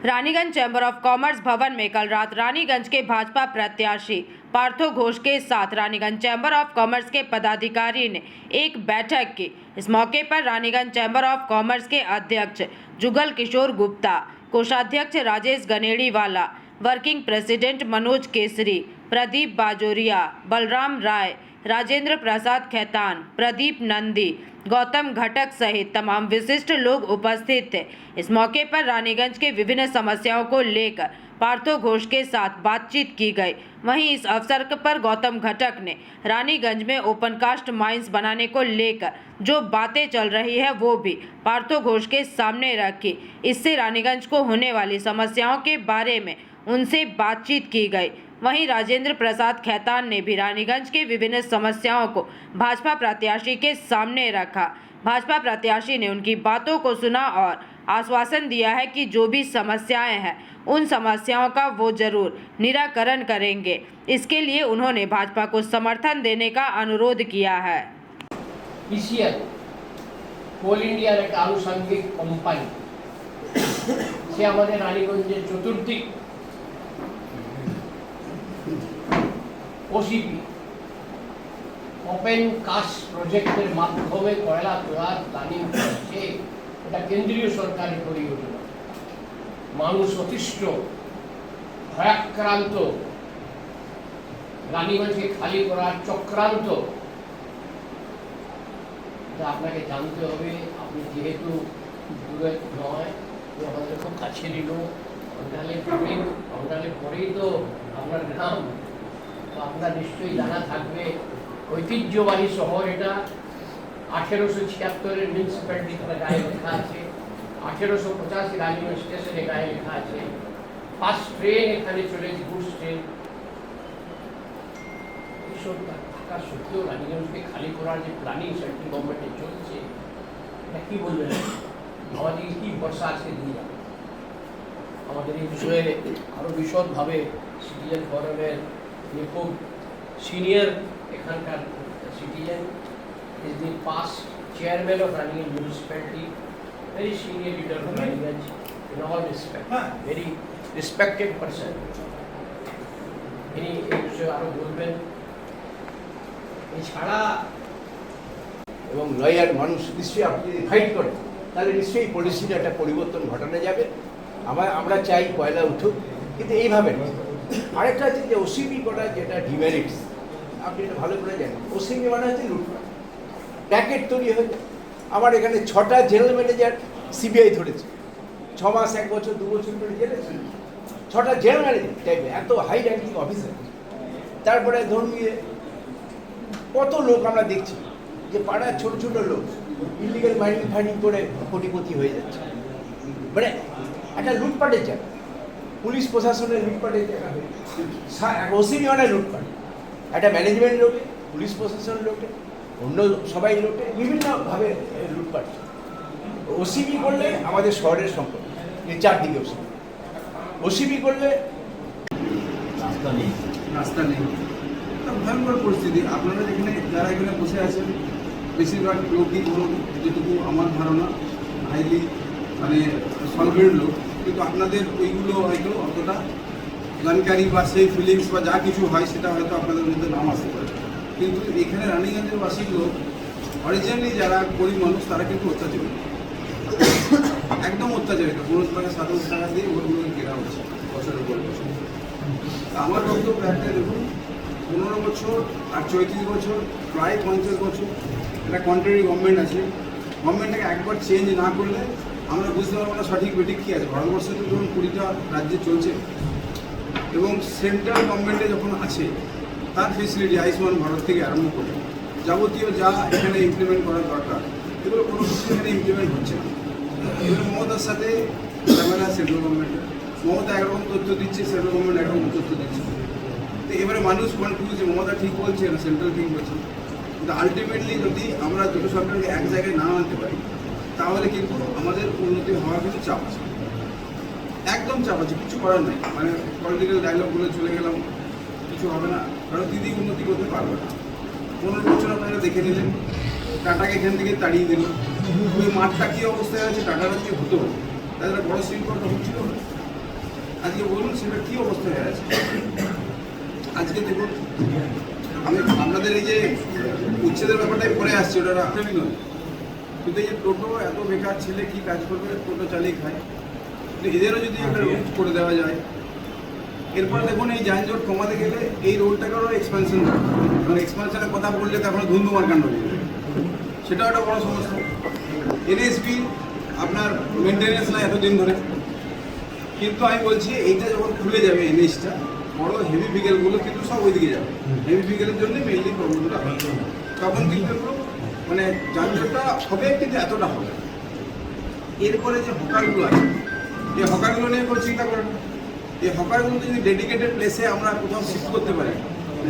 Raniganj chamber of commerce भवन में कल रात रानीगंज के भाजपा प्रत्याशी पार्थो घोष के साथ रानीगंज चैम्बर ऑफ कॉमर्स के पदाधिकारी ने एक बैठक की। इस मौके पर रानीगंज चैम्बर ऑफ कॉमर्स के अध्यक्ष जुगल किशोर गुप्ता, कोषाध्यक्ष राजेश गनेड़ीवाला, वर्किंग प्रेसिडेंट मनोज केसरी, प्रदीप बाजोरिया, बलराम राय, राजेंद्र प्रसाद खैतान, प्रदीप नंदी, गौतम घटक सहित तमाम विशिष्ट लोग उपस्थित थे। इस मौके पर रानीगंज के विभिन्न समस्याओं को लेकर पार्थो घोष के साथ बातचीत की गई। वहीं इस अवसर पर गौतम घटक ने रानीगंज में ओपन कास्ट माइंस बनाने को लेकर जो बातें चल रही है वो भी पार्थो घोष के सामने रखी। इससे रानीगंज को होने वाली समस्याओं के बारे में उनसे बातचीत की गई। वहीं राजेंद्र प्रसाद खैतान ने भी रानीगंज के विभिन्न समस्याओं को भाजपा प्रत्याशी के सामने रखा। भाजपा प्रत्याशी ने उनकी बातों को सुना और आश्वासन दिया है कि जो भी समस्याएं हैं उन समस्याओं का वो जरूर निराकरण करेंगे। इसके लिए उन्होंने भाजपा को समर्थन देने का अनुरोध किया है। कोल इंडिया एक आनुषंगिक कोम्पानी से हमारे रानीगंजे चतुर्थी ओसीपी ओपेन कास्ट प्रोजेक्टेर माध्यमे कयला তোলার প্ল্যানিং করছে। এটা কেন্দ্রীয় সরকারের পরিযোজনা। মানুষ অতিষ্ঠ, ভয়াক্রান্ত, রানীগঞ্জকে খালি করার চক্রান্ত। এটা আপনাকে জানতে হবে। আপনি যেহেতু দূরে নয়, আমাদের খুব কাছেরই লোক, অন্ডালের পরেই তো আপনার গ্রাম। আপনার নিশ্চয়ই জানা থাকবে ঐতিহ্যবাহী শহর এটা। 1876 মিউনিসিপ্যালিটি গায়ে লেখা আছে, 1885 রানীগঞ্জ স্টেশনে গায়ে লেখা আছে। ফার্স্ট ট্রেন এখানে চলেছে, গুডস ট্রেন। এইসব থাকা সত্ত্বেও রানীগঞ্জকে খালি করার যে প্ল্যানিং সেন্ট্রাল গভর্নমেন্টে চলছে, এটা কি বলবেন? আমাদেরকে কি ভরসা আছে দিয়ে যাবে? আমাদের এই বিষয়ে আরও বিশদভাবে সিটিজেন ফোরামের খুব সিনিয়র এখানকার citizen is the past chairman of Raningganj municipality, very senior leader of Raningganj in all respect, very respected person. ইনি এই বিষয়ে আরো বলবেন। এছাড়া এবং লয়ার মানুষ নিশ্চয়ই আপনি যদি ফাইট করেন তাহলে নিশ্চয়ই পলিসির একটা পরিবর্তন ঘটানো যাবে। আমরা চাই পয়লা উঠুক, কিন্তু এইভাবে না। আরেকটা হচ্ছে যে ওসিবি করা যেটা ডিমেরিটস, আপনি এটা ভালো করে জানেন। ওসিবি মানে হচ্ছে লুটপাট, প্যাকেট তৈরি হয়ে যায়। আমার এখানে 6টা জেনারেল ম্যানেজার সিবিআই ধরেছে, 6 মাস 1 বছর 2 বছর ধরে জেলে ছিল। 6টা জেনারেল ম্যানেজার টাইপে এত হাই র্যাঙ্কিং অফিসার। তারপরে ধরুন কত লোক আমরা দেখছি যে পাড়ার ছোট ছোট লোক ইলিগাল মাইনিং ফাইনিং করে কোটিপতি হয়ে যাচ্ছে। মানে একটা লুটপাটের জায়গা, পুলিশ প্রশাসনের লুটপাটের জায়গা হয়ে ওসিবি মানে লুটপাট। একটা ম্যানেজমেন্ট লোকে, পুলিশ প্রশাসন লোকে, অন্য সবাই লোকে বিভিন্নভাবে লুটপাট। ওসিবি করলে আমাদের শহরের সম্পদ, চারদিকে ওসিবি। ওসিবি করলে রাস্তা নেই, ভয়ঙ্কর পরিস্থিতি। আপনারা যেখানে যারা এখানে বসে আছেন বেশিরভাগ লোকই ধরুন, যেটুকু আমার ধারণা হাইলি মানে সলভেন্ট লোক, কিন্তু আপনাদের ওইগুলো হয়তো অতটা জানকারি বা সেই ফিলিংস বা যা কিছু হয় সেটা হয়তো আপনাদের মধ্যে নাম আসতে পারে। কিন্তু এখানে রানীগঞ্জের বাসিক লোক অরিজিনালি যারা গরিব মানুষ তারা কিন্তু অত্যাচারিত, একদম অত্যাচারিত। 15 টাকা 17 টাকা দিয়ে ওগুলোকে কেনা হচ্ছে বছরের পর বছর। আমার বক্তব্য একটাই, দেখুন 15 বছর আর 34 বছর, প্রায় 50 বছর একটা কন্ট্রারি গভর্নমেন্ট আছে। গভর্নমেন্টটাকে একবার চেঞ্জ না করলে আমরা বুঝতে পারবো না সঠিক বেঠিক কী আছে। ভারতবর্ষে তো ধরুন 20টা রাজ্যে চলছে, এবং সেন্ট্রাল গভর্নমেন্টে যখন আছে তার ফেসিলিটি আয়ুষ্মান ভারত থেকে আরম্ভ করে যাবতীয় যা এখানে ইমপ্লিমেন্ট করার দরকার, এগুলো কোনো কিছু এখানে ইমপ্লিমেন্ট হচ্ছে না। এগুলো মমতার সাথে ঝামেলা সেন্ট্রাল গভর্নমেন্টের। মমতা একরকম তথ্য দিচ্ছে, সেন্ট্রাল গভর্নমেন্ট একরকম তথ্য দিচ্ছে। তো এবারে মানুষ কনফিউজ যে মমতা ঠিক বলছে না সেন্ট্রাল ঠিক বলছে। কিন্তু আলটিমেটলি যদি আমরা দুটো সরকারকে এক জায়গায় না আনতে পারি তাহলে কিন্তু আমাদের উন্নতি হওয়ার কিছু চাপ আছে, একদম চাপ আছে, কিছু করার নেই। মানে পলিটিক্যাল ডায়লগ বলে চলে গেলাম, কিছু হবে না, কারণ দিদি উন্নতি করতে পারবে না। 15 বছর আপনারা দেখে নিলেন, টাটাকে এখান থেকে তাড়িয়ে দিল। ওই মাঠটা কী অবস্থায় আছে, টাটার আজকে হতো, তাদের বড় শিল্প তখন ছিল না। আজকে বলুন সেটা কী অবস্থায় আছে। আজকে দেখুন আমি আপনাদের এই যে উচ্ছেদের ব্যাপারটাই পরে আসছে, ওটা রাখতেই নয়, কিন্তু এই যে টোটো এত বেকার ছেলে কি কাজ করবে, টোটো চালিয়ে খায়, এদেরও যদি একটা রুট করে দেওয়া যায়। এরপর দেখুন এই যানজট কমাতে গেলে এই রোডটাকেও এক্সপানশন, কারণ এক্সপানশনের কথা বললে তো এখন ধুন্ধুমার কাণ্ড হয়ে যাবে, সেটাও একটা বড় সমস্যা। এনএসপি আপনার মেনটেনেন্স না এতদিন ধরে, কিন্তু আমি বলছি এইটা যখন খুলে যাবে এনএসটা, বড় হেভি ভেহিকেলগুলো কিন্তু সব ওইদিকে যাবে, হেভি ভেহিকেলের জন্য মেইনলি প্রবলেমটা হয়, তখন কিন্তু মানে যানজটটা হবে, কিন্তু এতটা হবে। এরপরে যে হকারগুলো আছে, এই হকারগুলো নিয়ে কোনো চিন্তা করেন, এই হকারগুলো যদি ডেডিকেটেড প্লেসে আমরা কোথাও শিফট করতে পারি,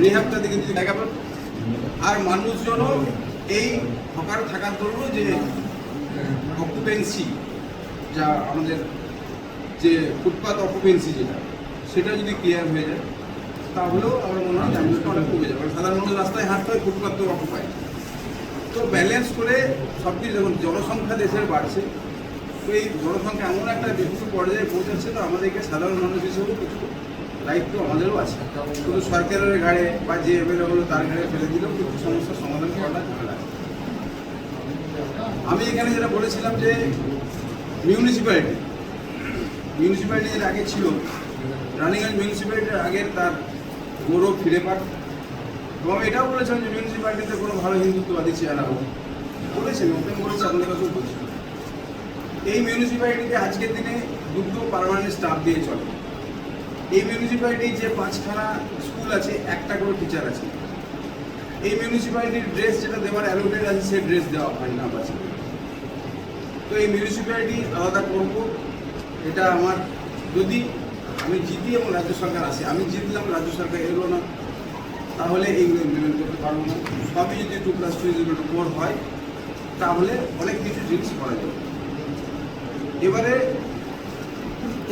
রিহ্যাবটা দিকে যদি দেখা পান, আর মানুষজনও এই হকার থাকার জন্য যে অকুপেন্সি, যা আমাদের যে ফুটপাথ অকুপেন্সি যেটা, সেটা যদি ক্লিয়ার হয়ে যায় তাহলেও আমার মনে হয় যানজটটা অনেক কমে যাবে। সাধারণ মানুষ রাস্তায় হাঁটতে হয়, ফুটপাথ তো অকুপায়। তো ব্যালেন্স করে সব কিছু, যখন জনসংখ্যা দেশের বাড়ছে, তো এই জনসংখ্যা এমন একটা বিভিন্ন পর্যায়ে পৌঁছাচ্ছে, তো আমাদেরকে সাধারণ মানুষ হিসেবেও কিছু দায়িত্ব আমাদেরও আছে। শুধু সরকারের ঘাড়ে বা যে এমএলএ হলো তার ঘাড়ে ফেলে দিলেও কিছু সমস্যার সমাধান করাটা ঝামেলা আছে। আমি এখানে যেটা বলেছিলাম যে মিউনিসিপ্যালিটি যেটা আগে ছিল, রানীগঞ্জ মিউনিসিপ্যালিটির আগের তার গৌরব ফিরে পাক, এবং এটাও বলেছিলাম যে মিউনিসিপ্যালিটিতে কোনো ভালো হিন্দুত্ববাদী চেহারা হোক, বলেছেন, ওপেন করেছে, আপনাদের কাছেও বলছি। এই মিউনিসিপ্যালিটিতে আজকের দিনে দুটো পার্মানেন্ট স্টাফ দিয়ে চলে। এই মিউনিসিপ্যালিটির যে 5খানা স্কুল আছে, একটা করে টিচার আছে। এই মিউনিসিপ্যালিটির ড্রেস যেটা দেওয়ার অ্যালোকেটেড আছে, সেই ড্রেস দেওয়া হয় না বাচ্চা। তো এই মিউনিসিপ্যালিটি আলাদা করব, এটা আমার, যদি আমি জিতি এবং রাজ্য সরকার আসে, আমি জিতলাম, রাজ্য সরকার এলো না, তাহলে এইগুলো ইমপ্লিমেন্ট করতে পারবো না। সবই যদি 2+2=4 হয়, তাহলে অনেক কিছু জিনিস করা যাবে। এবারে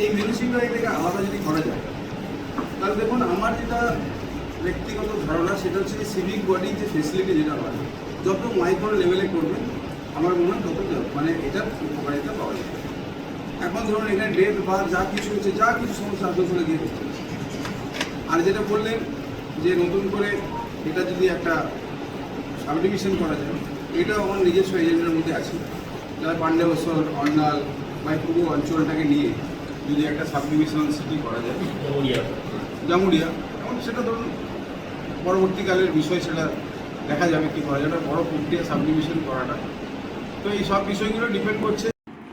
এই মিউনিসিপ্যালিটিকে আলাদা যদি করা যায়, তাহলে দেখুন আমার যেটা ব্যক্তিগত ধারণা, সেটা হচ্ছে সিভিক বডির যে ফেসিলিটি যেটা হয়, যত মাইক্রো লেভেলে করবেন আমার মনে হয় তত মানে এটার উপকারিতা পাওয়া যাবে। এখন ধরুন এখানে ডেট বা যা কিছু হচ্ছে, যা কিছু সমস্যা আসলে গিয়ে করতে হচ্ছে। আর যেটা বললেন যে নতুন করে এটা যদি একটা সাবডিভিশন করা যায়, এটাও আমার নিজস্ব এজেন্ডার মধ্যে আছে, যারা পাণ্ডেশ্বর, অন্ডাল বা পুরো অঞ্চলটাকে নিয়ে যদি একটা সাবডিভিশন সিটি করা যায়, জামুরিয়া, এবং সেটা ধরুন পরবর্তীকালের বিষয়, সেটা দেখা যাবে কী করা যাবে, বড় প্রক্রিয়া সাবডিভিশন করাটা। তো এই সব বিষয়গুলো ডিপেন্ড করছে।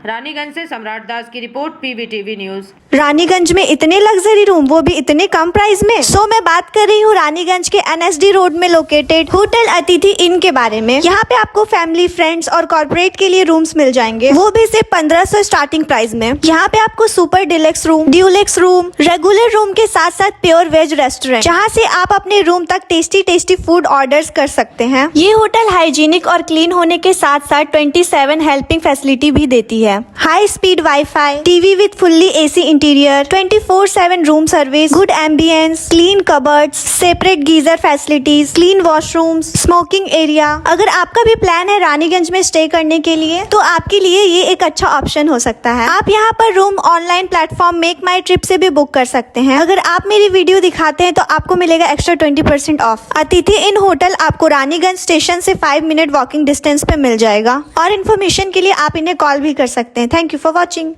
रानीगंज से सम्राट दास की रिपोर्ट, पीवीटीवी न्यूज। रानीगंज में इतने लग्जरी रूम, वो भी इतने कम प्राइस में। सो मैं बात कर रही हूँ रानीगंज के एनएसडी रोड में लोकेटेड होटल अतिथि इन के बारे में। यहाँ पे आपको फैमिली, फ्रेंड्स और कॉर्पोरेट के लिए रूम्स मिल जाएंगे, वो भी सिर्फ 1500 स्टार्टिंग प्राइस में। यहाँ पे आपको super deluxe room, Dulux room, regular room के साथ साथ प्योर वेज रेस्टोरेंट, जहाँ से आप अपने रूम तक टेस्टी फूड ऑर्डर्स कर सकते हैं। ये होटल हाइजीनिक और क्लीन होने के साथ साथ 27 हेल्पिंग फैसिलिटी भी देती है। High speed wifi, TV with fully AC interior, 24/7 room service, good ambience, clean cupboards, separate geyser facilities, clean washrooms, smoking area. अगर आपका भी प्लान है रानीगंज में स्टे करने के लिए, तो आपके लिए ये एक अच्छा ऑप्शन हो सकता है। आप यहाँ पर रूम ऑनलाइन प्लेटफॉर्म मेक माई ट्रिप से भी बुक कर सकते हैं। अगर आप मेरी वीडियो दिखाते हैं तो आपको मिलेगा एक्स्ट्रा 20% ऑफ। अतिथि इन होटल आपको रानीगंज स्टेशन से 5 मिनट वॉकिंग डिस्टेंस पे मिल जाएगा, और इन्फॉर्मेशन के लिए आप इन्हें कॉल भी कर सकते हैं। Thank you for watching.